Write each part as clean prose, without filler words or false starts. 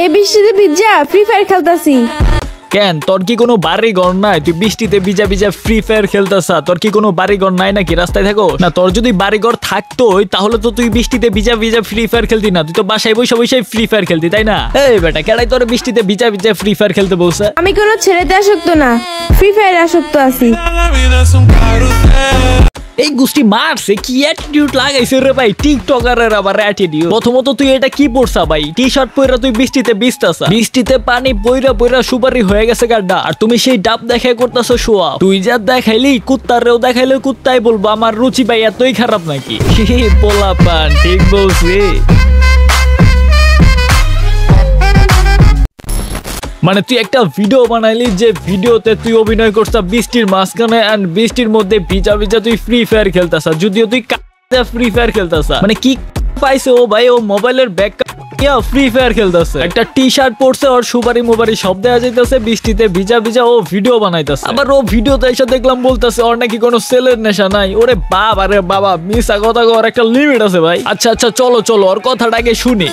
এই বৃষ্টিতে ভিজা ফ্রি ফায়ার খেলতাছি। কেন তোর কি কোনো বাড়ি ঘর নাই? তুই বৃষ্টিতে ভিজা ভিজা ফ্রি ফায়ার খেলতেছা? তোর কি কোনো বাড়ি ঘর নাই নাকি? রাস্তায় থাকো না? তোর যদি বাড়ি ঘর থাকতোই তাহলে তো তুই বৃষ্টিতে ভিজা ভিজা ফ্রি ফায়ার খেলতি না, তুই তো বাসায় বসে বসে ফ্রি ফায়ার খেলতি, তাই না? এই বেটা কেডাই তোর বৃষ্টিতে ভিজা ভিজা ফ্রি ফায়ার খেলতে বলছে? আমি কোনো ছেলেতে আসক্ত না, ফ্রি ফায়ার আসক্ত আছি। এই গোষ্ঠী মারছে কি অ্যাটিটিউড লাগাইছে রে ভাই, টিকটকারের আবার অ্যাটিটিউড। প্রথমত তুই এটা কি পরছা ভাই? টি শার্ট পরে তুই বৃষ্টিতে ভিজতাছা, বৃষ্টিতে পানি পইরা পইরা সুপারি হয়ে গেছে গাড্ডা, আর তুমি সেই ডাব দেখাই করতেছো শোয়া। তুই যা দেখাইলি কুত্তারেও দেখাইলে কুত্তাই বলবো আমার রুচি ভাই এতই খারাপ নাকি? পোলা পান ঠিক বলছি। মানে তুই একটা ভিডিও বানাইলি যে ভিডিওতে তুই অভিনয় করছিস বৃষ্টির মাঝখানে এন্ড বৃষ্টির মধ্যে ভিজা ভিজা তুই ফ্রি ফায়ার খেলতাছ, যদিও তুই ফ্রি ফায়ার খেলতাছ। মানে কি পাইছে ও ভাই? ও মোবাইলের ব্যাক ফ্রি ফায়ার খেলতেছে, একটা টি শার্ট পরছে, ওর সুপারি মুবারি সব দেওয়া যাইতেছে, বৃষ্টিতে ভিজা ভিজা ও ভিডিও বানাইতেছে। আবার ও ভিডিওতে এসে দেখলাম বলতেছে ওর নাকি কোনো সেলের নেশা নাই। ওরে বাবা রে বাবা, মিছা কথা কর একটা লিমিট আছে ভাই। আচ্ছা আচ্ছা চলো চলো ওর কথাটাকে শুনি।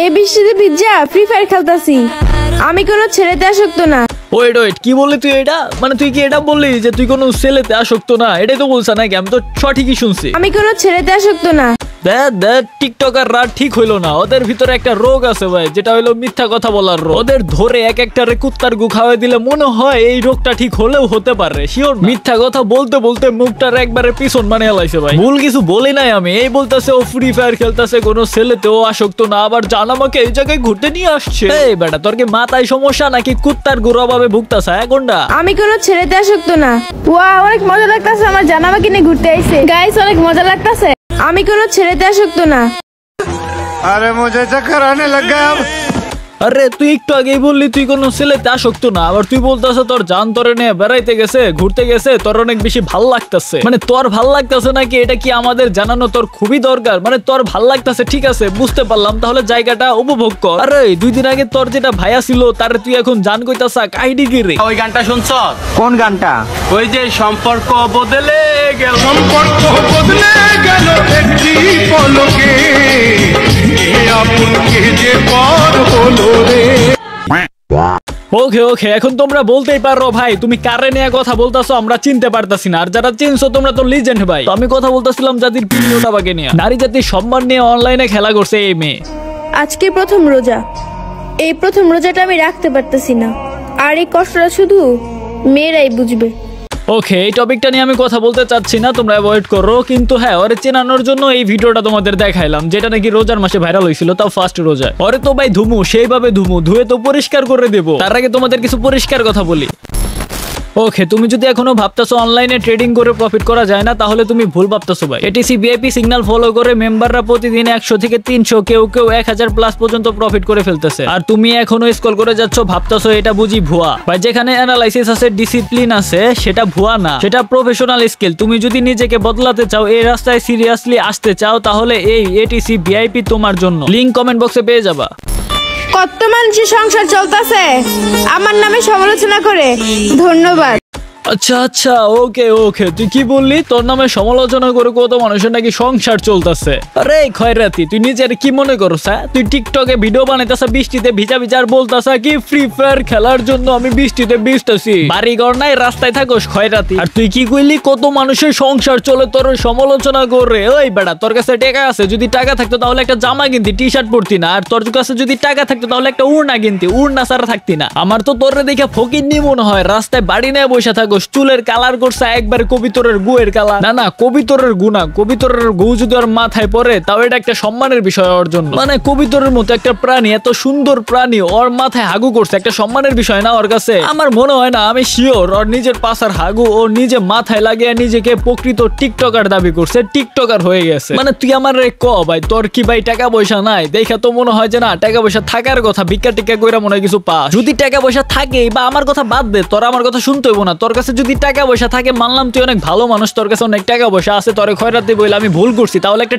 এই বৃষ্টিতে ভিজা ফ্রি ফায়ার খেলতাছি, আমি কোনো ছেলেতে আসক্ত না। ওয়েট ওয়েট কি বললি তুই এটা? মানে তুই কি এটা বললি যে তুই কোনো ছেলেতে আসক্ত না? এটাই তো বলছ নাকি? আমি তো সঠিকই শুনছি। আমি কোনো ছেলেতে আসক্ত না। টিকটকার রাত ঠিক হইলো না, ওদের ভিতরে একটা রোগ আছে ভাই, যেটা হইলো মিথ্যা কথা বলার রোগ। ওদের ধরে এক একটা কুত্তার গু খাওয়াই দিলে মনে হয় এই রোগটা ঠিক হলেও হতে পারে, শিওর। মিথ্যা কথা বলতে বলতে মুখটার একবারে পিছন মানে এলাইছে ভাই। ভুল কিছু বলি নাই আমি। এই বলতেছে ও ফ্রি ফায়ার খেলতেছে, কোনো ছেলেতেও আসক্ত না, আবার জান আমাকে এই জায়গায় ঘুরতে নিয়ে আসছে। এই বেটা তোর কি মাথায় সমস্যা নাকি কুত্তার গুড়া ভাবে ভুগতাছে কোনটা? আমি কোনো ছেলেতে আসক্ত না। ওয়া অনেক মজা লাগতাছে, আমার জান আমাকে নিয়ে ঘুরতে আইছে। গাইস অনেক মজা লাগতাছে। আমি কোনো ছেলেতে আসক্ত না। আরে মুঝে চক্কর আনে লগ গয়া। আরে তুই একটু আগেই বললি তুই কোনো ছেলেতে আসক্ত না, আবার তুই বলতেছ তোর জান তোরে নিয়ে বেড়াইতে গেছে, ঘুরতে গেছে, তোর অনেক বেশি ভাল লাগতেছে। মানে তোর ভাল লাগতেছে নাকি এটা কি আমাদের জানানো তোর খুবই দরকার? মানে তোর ভাল লাগতেছে ঠিক আছে বুঝতে পারলাম, তাহলে জায়গাটা উপভোগ কর। আরে 2 দিন আগে তোর যেটা ভাইয়া ছিল তারে তুই এখন জান কইতাছ, কাহিনী কি রে? ওই গানটা শুনছ? কোন গানটা? ওই যে সম্পর্ক বদলে গেল, সম্পর্ক বদলে গেল একটি পলকে, এ আপনকে যে পর হলো রে। ওকে ওকে এখন তোমরা বলতেই পারো ভাই তুমি কারে নিয়ে কথা বলতাছো আমরা চিনতে পারতাছি না, আর যারা চিনছো তোমরা তো লিজেন্ড ভাই। তো আমি কথা বলতেছিলাম জাতির প্রিয়টাকে নিয়ে, নারী জাতির সম্মান নিয়ে অনলাইনে খেলা করছে এই মেয়ে। আজকে প্রথম রোজা, এই প্রথম রোজাটা আমি রাখতে পারতেছি না, আর এই কষ্টটা শুধু মেয়েরাই বুঝবে। ওকে এই টপিকটা নিয়ে আমি কথা বলতে চাচ্ছি না, তোমরা অ্যাভয়েড করো। কিন্তু হ্যাঁ ওরে চেনানোর জন্য এই ভিডিওটা তোমাদের দেখাইলাম, যেটা নাকি রোজার মাসে ভাইরাল হয়েছিল, তাও ফার্স্ট রোজায়। ওরে তো ভাই ধুমু সেইভাবে ধুমু, ধুয়ে তো পরিষ্কার করে দেবো। তার আগে তোমাদের কিছু পরিষ্কার কথা বলি। ওকে তুমি যদি এখনো ভাবতেছো অনলাইনে ট্রেডিং করে প্রফিট করা যায় না, তাহলে তুমি ভুল ভাবতেছো ভাই। এটিসি ভিআইপি সিগন্যাল ফলো করে মেম্বাররা প্রতিদিন 100 থেকে 300 কেউ 1000 প্লাস পর্যন্ত প্রফিট করে ফেলতেছে, আর তুমি এখনো স্ক্রল করে যাচ্ছ ভাবতেছো এটা বুঝি ভুয়া। ভাই যেখানে অ্যানালাইসিস আছে, ডিসিপ্লিন আছে, সেটা ভুয়া না, সেটা প্রফেশনাল স্কিল। তুমি যদি নিজেকে বদলাতে চাও, এই রাস্তায় সিরিয়াসলি আসতে চাও, তাহলে এই এটিসি ভিআইপি তোমার জন্য। লিংক কমেন্ট বক্সে পেয়ে যাবা। কত মানুষের সংসার চলতেছে আমার নামে সমালোচনা করে, ধন্যবাদ। আচ্ছা আচ্ছা ওকে ওকে তুই কি বললি? তোর নামে সমালোচনা করে কত মানুষের নাকি সংসার চলতেছে? আরে খয়রাতি তুই নিজের কি মনে করছ? তুই টিকটকে ভিডিও বানাইতেছ বৃষ্টিতে ভিজা ভিজা, আর বলতাছ কি ফ্রি ফায়ার খেলার জন্য আমি বৃষ্টিতে ভিজতেছি। বাড়ি ঘর নাই রাস্তায় থাকোস খয়রাতি। আর তুই কি কইলি কত মানুষের সংসার চলে তোর সমালোচনা করে? ওই বেটা তোর কাছে টাকা আছে, যদি টাকা থাকতো তাহলে একটা জামা কিনতি, টি শার্ট পরতি না। আর তোর কাছে যদি টাকা থাকতো তাহলে একটা উড়না কিনতি, উড়না ছাড়া থাকতি না। আমার তো তোর দেখে ফকিন্নি মনে হয়, রাস্তায় বাড়ি নিয়ে বসে থাকো, চুলের কালার করছে একবারে কবিতরের গুয়ের কালার। না না কবিতরের গু না, কবিতরের গু যদি ওর মাথায় পড়ে তাও এটা একটা সম্মানের বিষয় ওর জন্য। মানে কবিতরের মতো একটা প্রাণী, এত সুন্দর প্রাণী, ওর মাথায় হাগু করছে, একটা সম্মানের বিষয় না ওর কাছে? আমার মনে হয় না, আমি শিওর ওর নিজের পাশার হাগু ও নিজে মাথায় লাগিয়ে নিজেকে প্রকৃত টিকটকার দাবি করছে, টিকটকার হয়ে গেছে। মানে তুই আমার ক ভাই তোর কি ভাই টাকা পয়সা নাই? দেখা তো মনে হয় যে না টাকা পয়সা থাকার কথা, ভিক্ষা টিক্ষা কইরা মনে হয় কিছু পাস। যদি টাকা পয়সা থাকে, বা আমার কথা বাদ দে, তোর আমার কথা শুনতে হইব না, তোর কাছে যদি টাকা পয়সা থাকে মানলাম তুই অনেক ভালো মানুষ, তোর কাছে অনেক টাকা পয়সা আছে, তোরে খয়রাতি বইলে আমি ভুল করছি, তাহলে একটা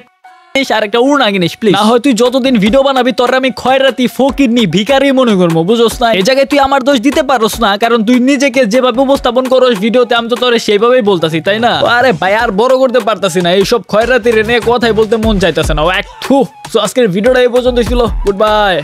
আর একটা উড়না কিনিস প্লিজ। না হয় তুই যতদিন ভিডিও বানাবি তোর আমি খয়রাতি ফকিরনি ভিখারি মনে করবো, বুঝোস না? এই জায়গায় তুই আমার দোষ দিতে পারোস না, কারণ তুই নিজেকে যেভাবে উপস্থাপন করোস ভিডিওতে, আমি তো তোরে সেইভাবেই বলতাছি, তাই না? আরে ভাই আর বড় করতে পারতাছি না, এইসব খয়রাতি রে নিয়ে কথাই বলতে মন চাইতেছে না। একটু আজকের ভিডিওটা এই পর্যন্ত ছিল, গুড বাই।